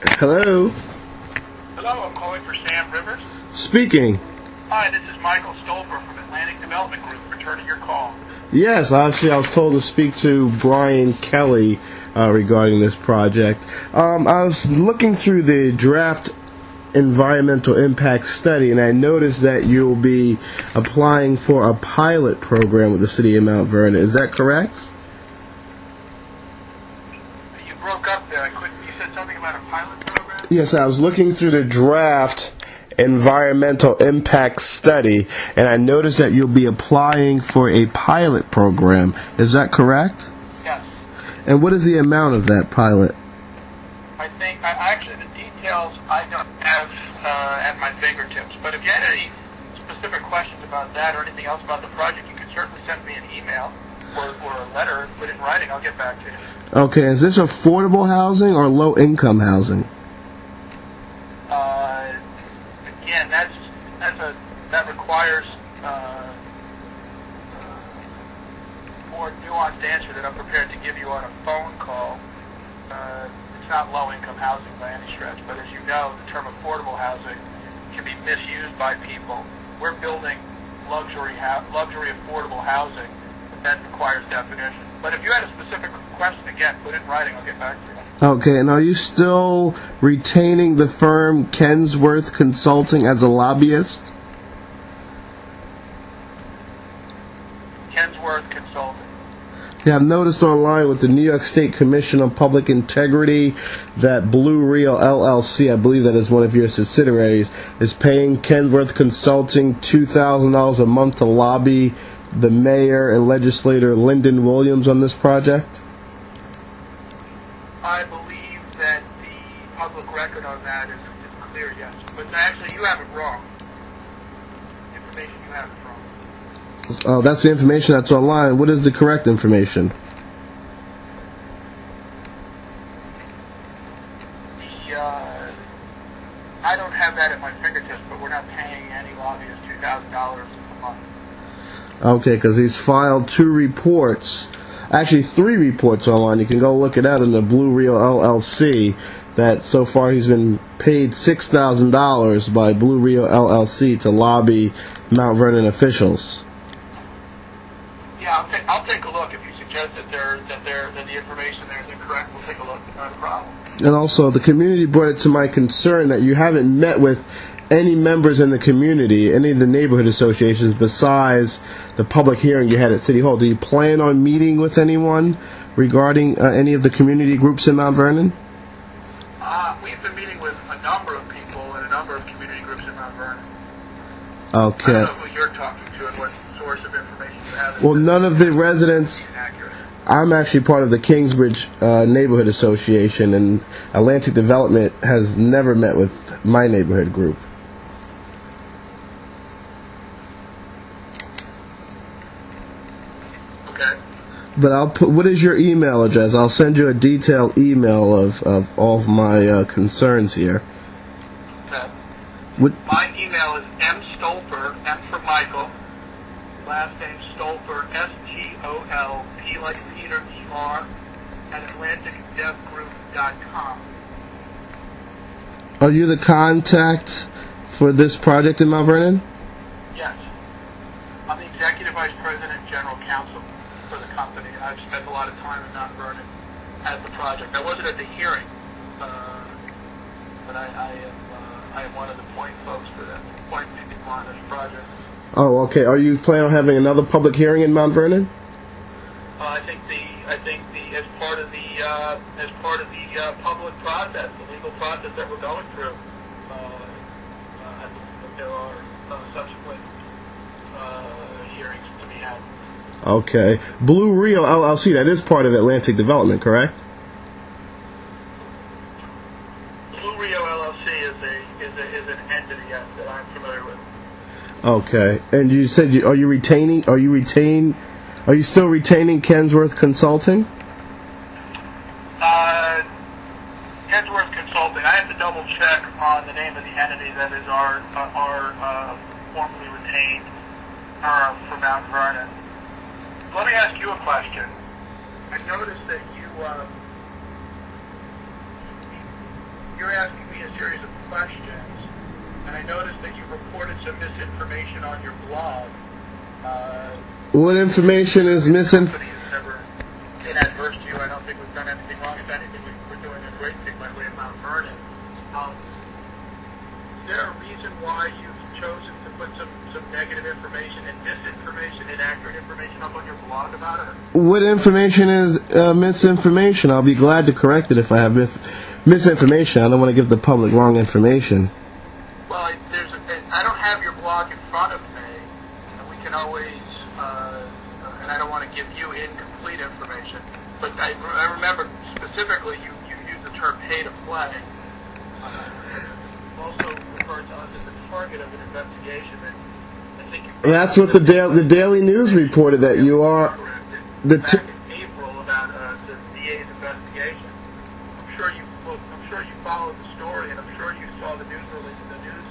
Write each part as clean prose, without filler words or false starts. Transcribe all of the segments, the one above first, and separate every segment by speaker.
Speaker 1: Hello.
Speaker 2: Hello, I'm calling for Sam Rivers.
Speaker 1: Speaking.
Speaker 2: Hi, this is Michael Stolper from Atlantic Development Group, returning your call.
Speaker 1: Yes, actually, I was told to speak to Brian Kelly regarding this project. I was looking through the draft environmental impact study, and I noticed that you'll be applying for a pilot program with the city of Mount Vernon. Is that correct?
Speaker 2: You broke up there. You said something about a pilot program?
Speaker 1: Yes, I was looking through the draft environmental impact study, and I noticed that you'll be applying for a pilot program. Is that correct?
Speaker 2: Yes.
Speaker 1: And what is the amount of that pilot?
Speaker 2: Actually, the details I don't have at my fingertips, but if you had any specific questions about that or anything else about the project, you can certainly send me an email or a letter, put it in writing. I'll get back to you.
Speaker 1: Okay, is this affordable housing or low-income housing?
Speaker 2: Again, that requires more nuanced answer that I'm prepared to give you on a phone call. It's not low-income housing by any stretch, but as you know, the term affordable housing can be misused by people. We're building luxury affordable housing, but that requires definition. But if you had a specific question, again, put it in writing. I'll get back to you.
Speaker 1: Okay, and are you still retaining the firm Kensworth Consulting as a lobbyist?
Speaker 2: Kensworth Consulting.
Speaker 1: Yeah, I've noticed online with the New York State Commission on Public Integrity that Blue Rio LLC, I believe that is one of your subsidiaries, is paying Kensworth Consulting $2,000 a month to lobby the mayor and legislator Lyndon Williams on this project?
Speaker 2: I believe that the public record on that is clear, yes. But actually, you have it wrong. Information you have is wrong.
Speaker 1: Oh, that's the information that's online. What is the correct information?
Speaker 2: I don't have that at my fingertips, but we're not paying any lobbyists $2,000 a month.
Speaker 1: Okay, because he's filed 2 reports, actually 3 reports online. You can go look it out in the Blue Rio LLC, that so far he's been paid $6,000 by Blue Rio LLC to lobby Mount Vernon officials.
Speaker 2: Yeah, I'll take a look. If you suggest that the information there is incorrect, we'll take a look. Not a problem.
Speaker 1: And also, the community brought it to my concern that you haven't met with any members in the community, any of the neighborhood associations, besides the public hearing you had at City Hall. Do you plan on meeting with anyone regarding any of the community groups in Mount Vernon?
Speaker 2: We've been meeting with a number of people and a number of community groups in Mount Vernon.
Speaker 1: Okay.
Speaker 2: I don't know who you're talking to and what source of information you have.
Speaker 1: Well, none of the residents... I'm actually part of the Kingsbridge Neighborhood Association, and Atlantic Development has never met with my neighborhood group.
Speaker 2: Okay.
Speaker 1: But I'll put. What is your email address? I'll send you a detailed email of all of my concerns here.
Speaker 2: Okay.
Speaker 1: What?
Speaker 2: My email is mstolper, M for Michael, last name Stolper, S-T-O-L-P like Peter, E-R, at AtlanticDevGroup.com.
Speaker 1: Are you the contact for this project in Mount Vernon?
Speaker 2: Yes. I'm the Executive Vice President and General Counsel for the company, and I've spent a lot of time in Mount Vernon at the project. I wasn't at the hearing, but I am one of the point folks for that, point people on this project.
Speaker 1: Oh, okay. Are you planning on having another public hearing in Mount Vernon?
Speaker 2: I think as part of the public process, the legal process that we're going through, I believe that there are subsequent hearings to be had.
Speaker 1: Okay. Blue Rio LLC, that is part of Atlantic Development, correct?
Speaker 2: Blue Rio LLC is an entity that I'm familiar with.
Speaker 1: Okay. And you said are you still retaining Kensworth Consulting?
Speaker 2: Kensworth Consulting. I have to double check on the name of the entity that is our formerly retained firm for Mount Vernon. Let me ask you a question. I noticed that you you're asking me a series of questions, and I noticed that you reported some misinformation on your blog.
Speaker 1: What information is missing?
Speaker 2: Company has never been adverse to you. I don't think we've done anything wrong. If anything, we're doing a great thing by way of Mount Vernon. Is there a reason why you've chosen to put some negative information and misinformation, inaccurate information up on your blog about it?
Speaker 1: What information is misinformation? I'll be glad to correct it if I have misinformation. I don't want to give the public wrong information.
Speaker 2: Well, I don't have your blog in front of me, and we can always, and I don't want to give you incomplete information, but I remember specifically you used the term pay to play. Also referred to us as the target of an investigation. And I think
Speaker 1: that's what the Daily News reported, that you are the
Speaker 2: back in April about the DA's investigation. I'm sure you followed the story, and I'm sure you saw the news release, the news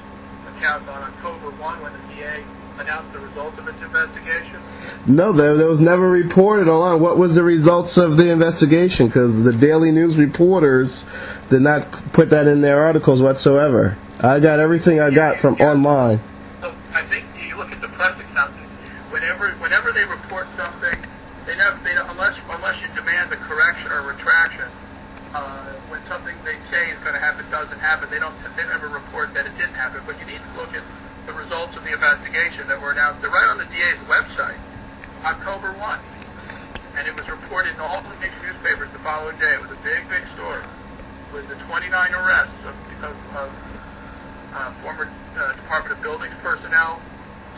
Speaker 2: account on October 1 when the DA announced the results of its investigation.
Speaker 1: No, that was never reported online. What was the results of the investigation? Because the Daily News reporters did not put that in their articles whatsoever. I got everything I got from online.
Speaker 2: So I think you look at the press accounts. Whenever they report something, they don't, unless you demand a correction or a retraction. When something they say is going to happen doesn't happen, they never report that it didn't happen. But you need to look at the results of the investigation that were announced. They're right on the DA's website, October 1. And it was reported in all the major newspapers the following day. It was a big story. It was the 29 arrests of former Department of Buildings personnel,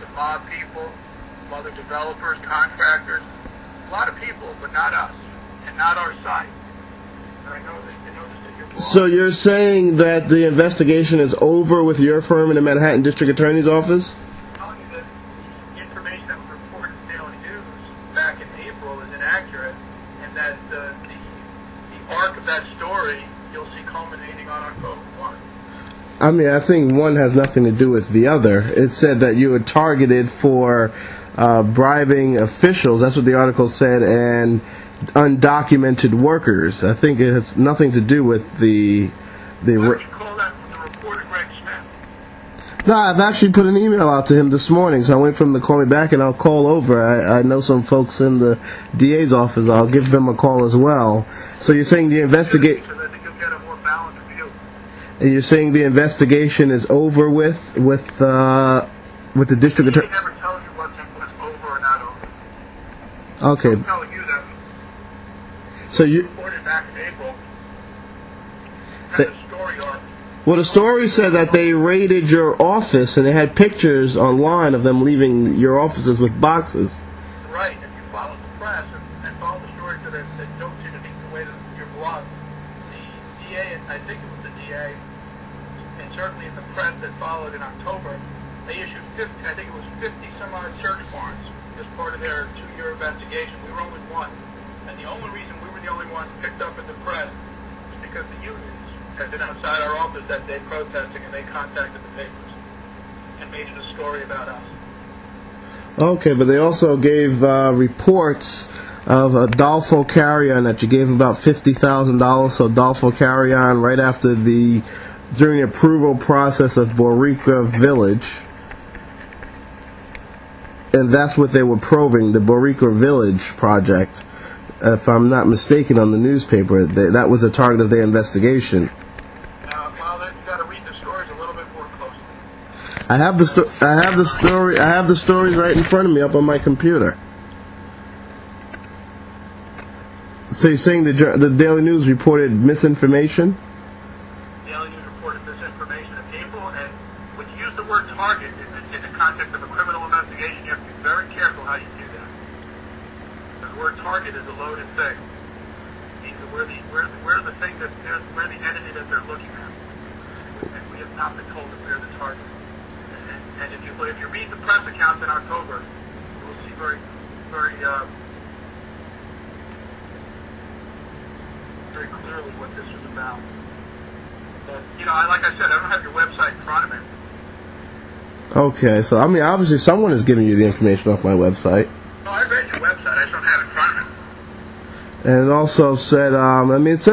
Speaker 2: some mob people, some other developers, contractors, a lot of people, but not us, and not our site. And I noticed that your blog.
Speaker 1: So you're saying that the investigation is over with your firm in the Manhattan District Attorney's Office?
Speaker 2: I'm telling you that the information that was reported in the Daily News back in April is inaccurate, and that the arc of that story you'll see culminating on October 1.
Speaker 1: I mean, I think one has nothing to do with the other. It said that you were targeted for bribing officials. That's what the article said, and undocumented workers. I think it has nothing to do with the.
Speaker 2: Why don't you call that the reporter Greg Smith?
Speaker 1: No, I've actually put an email out to him this morning, so I went for him to call me back, and I'll call over. I know some folks in the DA's office. I'll give them a call as well. So you're saying the investigate.
Speaker 2: I think you'll get a more balanced view.
Speaker 1: And you're saying the investigation is over with the district attorney.
Speaker 2: He never tells you what's over or not over.
Speaker 1: Okay.
Speaker 2: I'm telling you that.
Speaker 1: So you
Speaker 2: Reported back in April. That's a story arc.
Speaker 1: well, the story said that they raided your office and they had pictures online of them leaving your offices with boxes.
Speaker 2: Right. If you follow the press and follow the stories that don't seem to be the way that your blog, the DA, I think it was the DA, and certainly in the press that followed in October, they issued 50, I think it was 50 some odd search warrants as part of their 2-year investigation. We were only one. And the only reason we were the only ones picked up in the press was because the unions had been outside our office that day protesting, and they contacted the papers and made it a story about us.
Speaker 1: Okay, but they also gave reports of Adolfo Carrion that you gave about $50,000. So Adolfo Carrion, right after during the approval process of Borica Village, and that's what they were probing, the Borica Village project. If I'm not mistaken, on the newspaper, that was a target of their investigation.
Speaker 2: Well, then you got to read the stories a little bit more closely.
Speaker 1: I have the stories right in front of me up on my computer. So you're saying the Daily News reported misinformation?
Speaker 2: The Daily News reported misinformation in April, and when you use the word target in the context of a criminal investigation, you have to be very careful how you do that. Because the word target is a loaded thing. It means that we're the thing we're the entity that they're looking at. And we have not been told that we're the target. And if you read the press accounts in October, you will see very clearly what this was about. But, like I said, I don't have your website in front of me.
Speaker 1: Okay, so I mean, obviously someone is giving you the information off my website.
Speaker 2: No, I read your website. I just don't have it in front of me.
Speaker 1: And it also said, it said